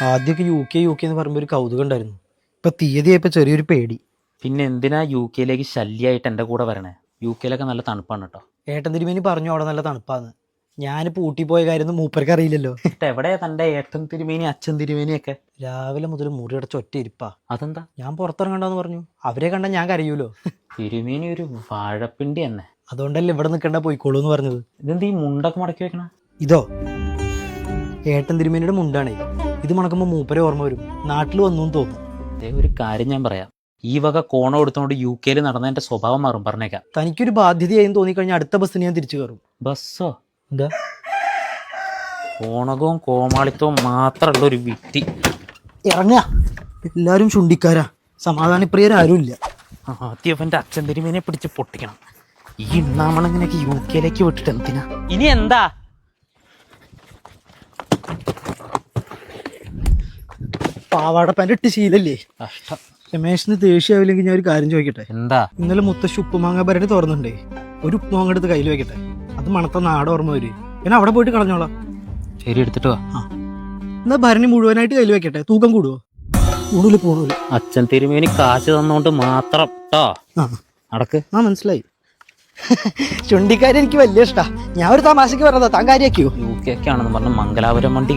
ആദ്യമൊക്കെ U K എന്ന് പറയുമ്പോൾ ഒരു കൗതുകം ഉണ്ടായിരുന്നു. ഇപ്പൊ തീയതി ആയപ്പോ ചെറിയൊരു പേടി. പിന്നെ എന്തിനാ യു കെയിലേക്ക് ശല്യമായിട്ട് എൻ്റെ കൂടെ വരണേ? യു കെയിലൊക്കെ നല്ല തണുപ്പാണ് കേട്ടോ. ഏട്ടൻ തിരുമേനി പറഞ്ഞു അവിടെ നല്ല തണുപ്പാന്ന്. ഞാനിപ്പോ ഊട്ടി പോയ കാര്യമൊന്നും മൂപ്പർക്ക് അറിയില്ലല്ലോ. എവിടെയാ തൻ്റെ ഏട്ടൻ തിരുമേനി അച്ഛൻ തിരുമേനിയൊക്കെ? രാവിലെ മുതൽ മുറിയടച്ച് ഒറ്റ ഇരിപ്പാ. അതെന്താ? ഞാൻ പുറത്തിറങ്ങണ്ടെന്ന് പറഞ്ഞു. അവരെ കണ്ട ഞാൻ കരയൂലോ. തിരുമേനി ഒരു വാഴപ്പിണ്ടി തന്നെ. അതുകൊണ്ടല്ലേ ഇവിടെ നിൽക്കണ്ട പോയിക്കോളൂ എന്ന് പറഞ്ഞത്. ഇതെന്താ ഈ മുണ്ടൊക്കെ മടക്കി വെക്കണ? ഇതോ ഏട്ടൻ തിരുമേനിയുടെ മുണ്ടാണേ. ഇത് മണക്കുമ്പോൾ മൂപ്പരെ ഓർമ്മ വരും. നാട്ടിൽ വന്നു തോന്നും. അതേ ഒരു കാര്യം ഞാൻ പറയാം, ഈ വക കോണം എടുത്തോണ്ട് യു കെയിൽ നടന്ന എൻ്റെ സ്വഭാവം മാറും, പറഞ്ഞേക്കാം. തനിക്കൊരു ബാധ്യതയായി തോന്നിക്കഴിഞ്ഞാൽ അടുത്ത ബസ്സിന് ഞാൻ തിരിച്ചു കയറും. ബസ്സോ? എന്താ കോണകവും കോമാളിത്തവും മാത്രമുള്ള ഒരു വിട്ടി. ഇറങ്ങ. എല്ലാരും ചുണ്ടിക്കാരാ, സമാധാനപ്രിയരാരും ഇല്ല. ആദ്യം എൻ്റെ അച്ഛൻ തിരുമേനെ പിടിച്ച് പൊട്ടിക്കണം. ഈ ഇണ്ണാമണങ്ങിനൊക്കെ യു കെയിലേക്ക് വിട്ടിട്ട് എന്തിനാ? ഇനി എന്താ? പാവാട പാൻ്റ് ഇട്ട് ശീലല്ലേ? കഷ്ടം. രമേശിന് ദേഷ്യാവില്ലെങ്കിൽ ഞാൻ ഒരു കാര്യം ചോദിക്കട്ടെ? എന്താ? ഇന്നലെ മുത്തശ്ശി ഉപ്പുമാങ്ങ പരടി തുറന്നുണ്ടേ. ഒരു ഉപ്പുമാങ്ങ എടുത്ത് കയ്യിൽ വെക്കട്ടെ. അത് മണത്ത നാട് ഓർമ്മ വരും. പിന്നെ അവിടെ പോയിട്ട് കളഞ്ഞോളാം. ശരി, എടുത്തിട്ട് വാ. എന്നാ ഭരണി മുഴുവനായിട്ട് കയ്യിൽ വെക്കട്ടെ. തൂക്കം കൂടുവോ? കൂടുതൽ പോണൂല. അച്ഛൻ തിരുമേനി കാശ് തന്നോണ്ട് മാത്രം ട്ടോ. നടക്ക്. മനസ്സിലായി. ചുണ്ടിക്കാരി എനിക്ക് വലിയ ഇഷ്ടാ. ഞാൻ ഒരു തമാശക്ക് പറഞ്ഞതാ, താൻ കാര്യാക്കിയോ? യു കെ ഒക്കെ ആണെന്ന് പറഞ്ഞ മംഗലാപുരം വണ്ടി